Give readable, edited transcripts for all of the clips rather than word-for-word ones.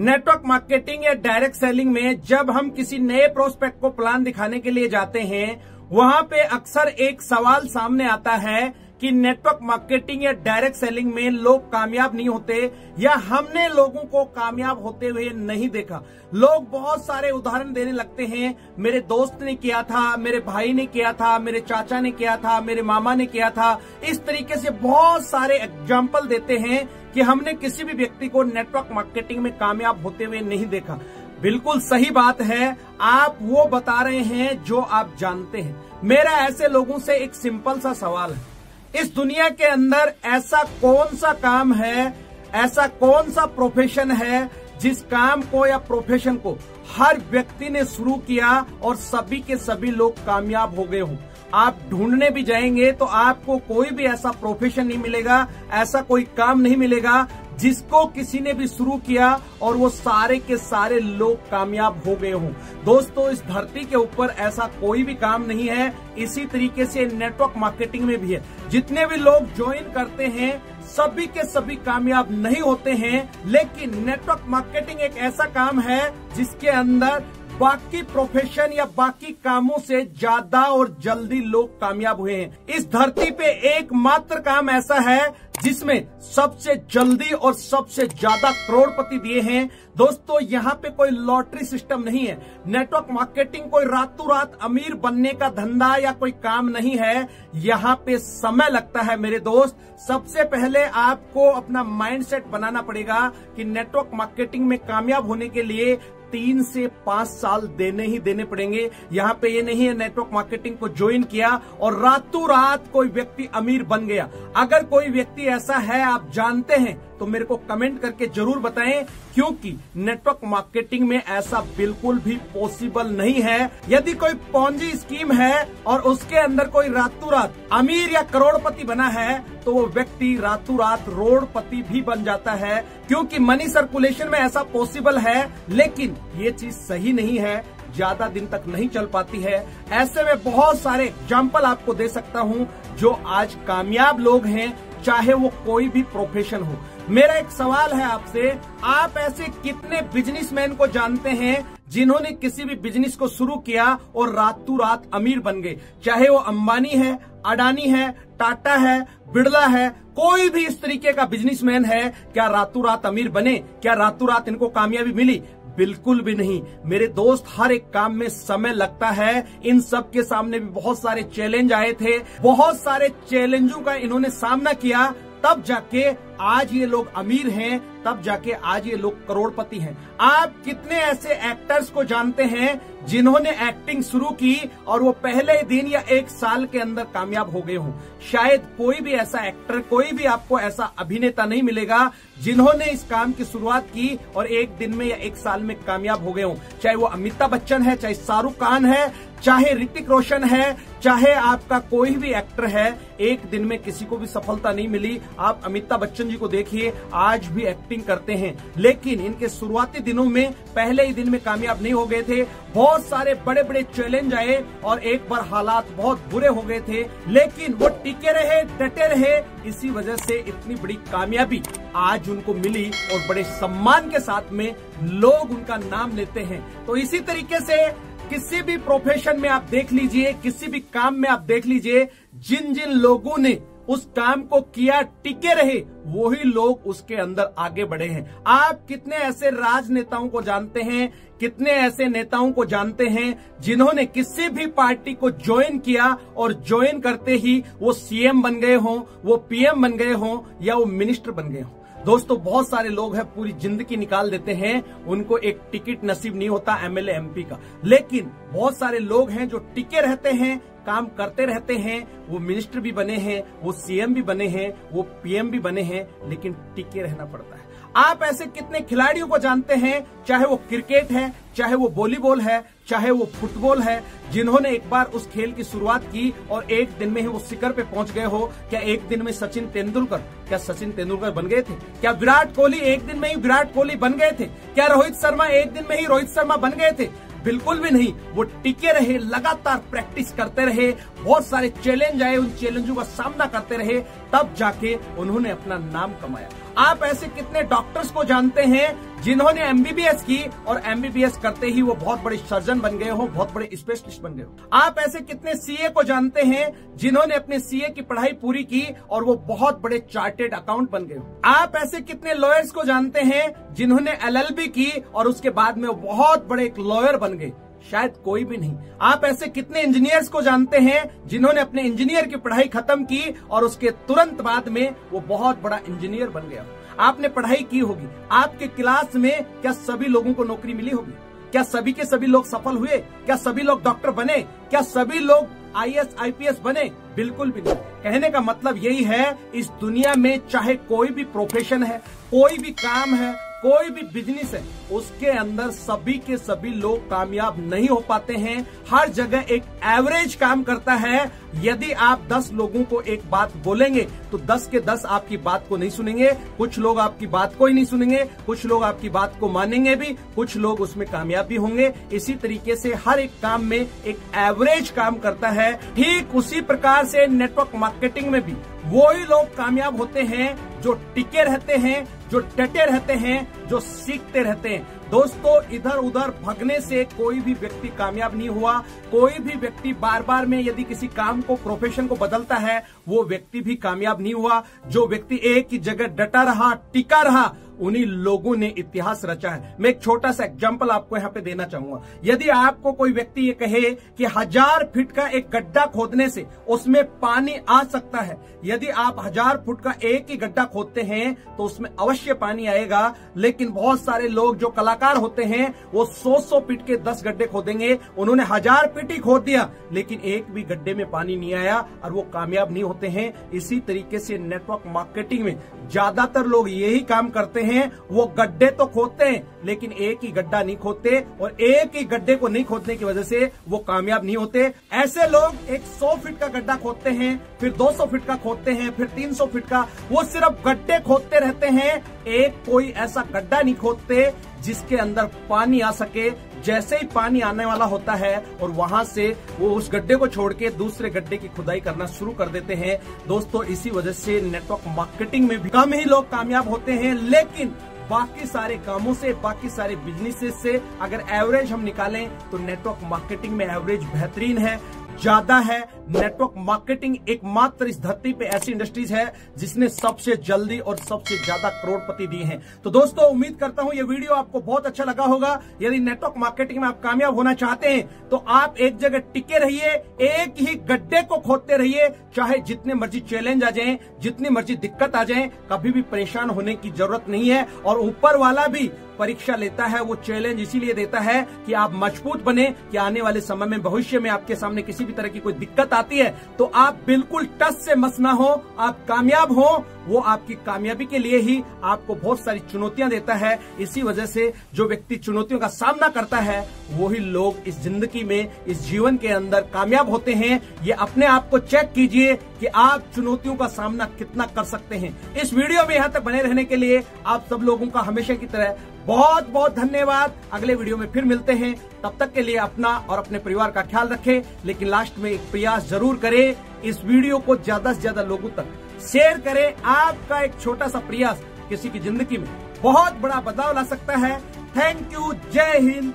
Network marketing या direct selling में जब हम किसी नए प्रोस्पेक्ट को प्लान दिखाने के लिए जाते हैं, वहां पे अक्सर एक सवाल सामने आता है कि नेटवर्क मार्केटिंग या डायरेक्ट सेलिंग में लोग कामयाब नहीं होते या हमने लोगों को कामयाब होते हुए नहीं देखा। लोग बहुत सारे उदाहरण देने लगते हैं, मेरे दोस्त ने किया था, मेरे भाई ने किया था, मेरे चाचा ने किया था, मेरे मामा ने किया था। इस तरीके से बहुत सारे एग्जाम्पल देते हैं कि हमने किसी भी व्यक्ति को नेटवर्क मार्केटिंग में कामयाब होते हुए नहीं देखा। बिल्कुल सही बात है, आप वो बता रहे हैं जो आप जानते हैं। मेरा ऐसे लोगों से एक सिंपल सा सवाल है, इस दुनिया के अंदर ऐसा कौन सा काम है, ऐसा कौन सा प्रोफेशन है जिस काम को या प्रोफेशन को हर व्यक्ति ने शुरू किया और सभी के सभी लोग कामयाब हो गए हों? आप ढूंढने भी जाएंगे तो आपको कोई भी ऐसा प्रोफेशन नहीं मिलेगा, ऐसा कोई काम नहीं मिलेगा जिसको किसी ने भी शुरू किया और वो सारे के सारे लोग कामयाब हो गए हों। दोस्तों, इस धरती के ऊपर ऐसा कोई भी काम नहीं है। इसी तरीके से नेटवर्क मार्केटिंग में भी है। जितने भी लोग ज्वाइन करते हैं सभी के सभी कामयाब नहीं होते हैं, लेकिन नेटवर्क मार्केटिंग एक ऐसा काम है जिसके अंदर बाकी प्रोफेशन या बाकी कामों से ज्यादा और जल्दी लोग कामयाब हुए हैं। इस धरती पे एकमात्र काम ऐसा है जिसमें सबसे जल्दी और सबसे ज्यादा करोड़पति दिए हैं। दोस्तों, यहाँ पे कोई लॉटरी सिस्टम नहीं है। नेटवर्क मार्केटिंग कोई रातों रात अमीर बनने का धंधा या कोई काम नहीं है। यहाँ पे समय लगता है मेरे दोस्त। सबसे पहले आपको अपना माइंडसेट बनाना पड़ेगा कि नेटवर्क मार्केटिंग में कामयाब होने के लिए 3 से 5 साल देने ही देने पड़ेंगे। यहाँ पे ये नहीं है नेटवर्क मार्केटिंग को ज्वाइन किया और रातों रात कोई व्यक्ति अमीर बन गया। अगर कोई व्यक्ति ऐसा है, आप जानते हैं, तो मेरे को कमेंट करके जरूर बताएं, क्योंकि नेटवर्क मार्केटिंग में ऐसा बिल्कुल भी पॉसिबल नहीं है। यदि कोई पॉन्जी स्कीम है और उसके अंदर कोई रातों रात अमीर या करोड़पति बना है, तो वो व्यक्ति रातों रात करोड़पति भी बन जाता है, क्योंकि मनी सर्कुलेशन में ऐसा पॉसिबल है। लेकिन ये चीज सही नहीं है, ज्यादा दिन तक नहीं चल पाती है। ऐसे में बहुत सारे एग्जाम्पल आपको दे सकता हूं जो आज कामयाब लोग हैं, चाहे वो कोई भी प्रोफेशन हो। मेरा एक सवाल है आपसे, आप ऐसे कितने बिजनेसमैन को जानते हैं जिन्होंने किसी भी बिजनेस को शुरू किया और रातों रात अमीर बन गए? चाहे वो अंबानी है, अडानी है, टाटा है, बिड़ला है, कोई भी इस तरीके का बिजनेसमैन है, क्या रातों रात अमीर बने? क्या रातों रात इनको कामयाबी मिली? बिल्कुल भी नहीं मेरे दोस्त। हर एक काम में समय लगता है। इन सब के सामने भी बहुत सारे चैलेंज आए थे, बहुत सारे चैलेंजों का इन्होंने सामना किया, तब जाके आज ये लोग अमीर हैं, तब जाके आज ये लोग करोड़पति हैं। आप कितने ऐसे एक्टर्स को जानते हैं जिन्होंने एक्टिंग शुरू की और वो पहले दिन या 1 साल के अंदर कामयाब हो गए हों? शायद कोई भी ऐसा एक्टर, कोई भी आपको ऐसा अभिनेता नहीं मिलेगा जिन्होंने इस काम की शुरुआत की और 1 दिन में या 1 साल में कामयाब हो गए हों। चाहे वो अमिताभ बच्चन है, चाहे शाहरुख खान है, चाहे ऋतिक रोशन है, चाहे आपका कोई भी एक्टर है, 1 दिन में किसी को भी सफलता नहीं मिली। आप अमिताभ बच्चन जी को देखिए, आज भी एक्टिंग करते हैं, लेकिन इनके शुरुआती दिनों में पहले ही दिन में कामयाब नहीं हो गए थे। बहुत सारे बड़े बड़े चैलेंज आए और एक बार हालात बहुत बुरे हो गए थे, लेकिन वो टिके रहे, डटे रहे। इसी वजह से इतनी बड़ी कामयाबी आज उनको मिली और बड़े सम्मान के साथ में लोग उनका नाम लेते हैं। तो इसी तरीके से किसी भी प्रोफेशन में आप देख लीजिए, किसी भी काम में आप देख लीजिए, जिन जिन लोगों ने उस काम को किया, टिके रहे, वही लोग उसके अंदर आगे बढ़े हैं। आप कितने ऐसे राजनेताओं को जानते हैं, कितने ऐसे नेताओं को जानते हैं जिन्होंने किसी भी पार्टी को ज्वाइन किया और ज्वाइन करते ही वो सीएम बन गए हों, वो पीएम बन गए हों या वो मिनिस्टर बन गए हों? दोस्तों, बहुत सारे लोग हैं पूरी जिंदगी निकाल देते हैं, उनको एक टिकट नसीब नहीं होता एमएलए एमपी का। लेकिन बहुत सारे लोग हैं जो टिके रहते हैं, काम करते रहते हैं, वो मिनिस्टर भी बने हैं, वो सीएम भी बने हैं, वो पीएम भी बने हैं, लेकिन टिके रहना पड़ता है। आप ऐसे कितने खिलाड़ियों को जानते हैं, चाहे वो क्रिकेट है, चाहे वो वॉलीबॉल है, चाहे वो फुटबॉल है, जिन्होंने एक बार उस खेल की शुरुआत की और 1 दिन में ही वो शिखर पे पहुंच गए हो? क्या 1 दिन में सचिन तेंदुलकर बन गए थे? क्या विराट कोहली 1 दिन में ही विराट कोहली बन गए थे? क्या रोहित शर्मा 1 दिन में ही रोहित शर्मा बन गए थे? बिल्कुल भी नहीं। वो टिके रहे, लगातार प्रैक्टिस करते रहे, बहुत सारे चैलेंज आए, उन चैलेंजों का सामना करते रहे, तब जाके उन्होंने अपना नाम कमाया। आप ऐसे कितने डॉक्टर्स को जानते हैं जिन्होंने एमबीबीएस की और एमबीबीएस करते ही वो बहुत बड़े सर्जन बन गए हो, बहुत बड़े स्पेशलिस्ट बन गए हो। आप ऐसे कितने सीए को जानते हैं जिन्होंने अपने सीए की पढ़ाई पूरी की और वो बहुत बड़े चार्टेड अकाउंट बन गए हो। आप ऐसे कितने लॉयर्स को जानते हैं जिन्होंने एलएलबी की और उसके बाद में वो बहुत बड़े एक लॉयर बन गए? शायद कोई भी नहीं। आप ऐसे कितने इंजीनियर्स को जानते हैं जिन्होंने अपने इंजीनियर की पढ़ाई खत्म की और उसके तुरंत बाद में वो बहुत बड़ा इंजीनियर बन गया? आपने पढ़ाई की होगी, आपके क्लास में क्या सभी लोगों को नौकरी मिली होगी? क्या सभी के सभी लोग सफल हुए? क्या सभी लोग डॉक्टर बने? क्या सभी लोग आईएएस आईपीएस बने? बिल्कुल भी नहीं। कहने का मतलब यही है, इस दुनिया में चाहे कोई भी प्रोफेशन है, कोई भी काम है, कोई भी बिजनेस है, उसके अंदर सभी के सभी लोग कामयाब नहीं हो पाते हैं। हर जगह एक एवरेज काम करता है। यदि आप 10 लोगों को एक बात बोलेंगे तो 10 के 10 आपकी बात को नहीं सुनेंगे। कुछ लोग आपकी बात को ही नहीं सुनेंगे, कुछ लोग आपकी बात को मानेंगे भी, कुछ लोग उसमें कामयाब भी होंगे। इसी तरीके से हर एक काम में एक एवरेज काम करता है। ठीक उसी प्रकार से नेटवर्क मार्केटिंग में भी वही लोग कामयाब होते हैं जो टिके रहते हैं, जो डटे रहते हैं, जो सीखते रहते हैं। दोस्तों, इधर उधर भगने से कोई भी व्यक्ति कामयाब नहीं हुआ। कोई भी व्यक्ति बार बार में यदि किसी काम को, प्रोफेशन को बदलता है, वो व्यक्ति भी कामयाब नहीं हुआ। जो व्यक्ति एक ही जगह डटा रहा, टिका रहा, उन्हीं लोगों ने इतिहास रचा है। मैं एक छोटा सा एग्जांपल आपको यहाँ पे देना चाहूंगा। यदि आपको कोई व्यक्ति ये कहे कि 1000 फीट का एक गड्ढा खोदने से उसमें पानी आ सकता है, यदि आप 1000 फुट का एक ही गड्ढा खोदते हैं तो उसमें अवश्य पानी आएगा। लेकिन बहुत सारे लोग जो कलाकार होते हैं वो 100 फीट के 10 गड्ढे खोदेंगे। उन्होंने 1000 फीट ही खोद दिया, लेकिन एक भी गड्ढे में पानी नहीं आया और वो कामयाब नहीं होते हैं। इसी तरीके से नेटवर्क मार्केटिंग में ज्यादातर लोग यही काम करते हैं। वो गड्ढे तो खोदते हैं लेकिन एक ही गड्ढा नहीं खोदते, और एक ही गड्ढे को नहीं खोदने की वजह से वो कामयाब नहीं होते। ऐसे लोग एक 100 फीट का गड्ढा खोदते हैं, फिर 200 फीट का खोदते हैं, फिर 300 फीट का। वो सिर्फ गड्ढे खोदते रहते हैं, एक कोई ऐसा गड्ढा नहीं खोदते जिसके अंदर पानी आ सके। जैसे ही पानी आने वाला होता है और वहां से वो उस गड्ढे को छोड़ के दूसरे गड्ढे की खुदाई करना शुरू कर देते हैं। दोस्तों, इसी वजह से नेटवर्क मार्केटिंग में भी कम ही लोग कामयाब होते हैं। लेकिन बाकी सारे कामों से, बाकी सारे बिजनेसेस से अगर एवरेज हम निकालें तो नेटवर्क मार्केटिंग में एवरेज बेहतरीन है, ज्यादा है। नेटवर्क मार्केटिंग एकमात्र इस धरती पे ऐसी इंडस्ट्रीज है जिसने सबसे जल्दी और सबसे ज्यादा करोड़पति दिए हैं। तो दोस्तों, उम्मीद करता हूं ये वीडियो आपको बहुत अच्छा लगा होगा। यदि नेटवर्क मार्केटिंग में आप कामयाब होना चाहते हैं तो आप एक जगह टिके रहिए, एक ही गड्ढे को खोदते रहिए। चाहे जितने मर्जी चैलेंज आ जाएं, जितनी मर्जी दिक्कत आ जाए, कभी भी परेशान होने की जरूरत नहीं है। और ऊपर वाला भी परीक्षा लेता है, वो चैलेंज इसीलिए देता है कि आप मजबूत बने, कि आने वाले समय में, भविष्य में आपके सामने किसी भी तरह की कोई दिक्कत आती है तो आप बिल्कुल टस से मस ना हो, आप कामयाब हो। वो आपकी कामयाबी के लिए ही आपको बहुत सारी चुनौतियां देता है। इसी वजह से जो व्यक्ति चुनौतियों का सामना करता है वही लोग इस जिंदगी में, इस जीवन के अंदर कामयाब होते हैं। ये अपने आप को चेक कीजिए कि आप चुनौतियों का सामना कितना कर सकते हैं। इस वीडियो में यहाँ तक बने रहने के लिए आप सब लोगों का हमेशा की तरह बहुत बहुत धन्यवाद। अगले वीडियो में फिर मिलते हैं। तब तक के लिए अपना और अपने परिवार का ख्याल रखें। लेकिन लास्ट में एक प्रयास जरूर करें, इस वीडियो को ज्यादा से ज्यादा लोगों तक शेयर करें। आपका एक छोटा सा प्रयास किसी की जिंदगी में बहुत बड़ा बदलाव ला सकता है। Thank you. जय हिंद,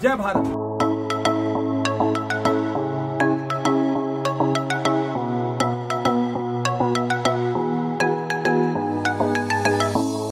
जय भारत।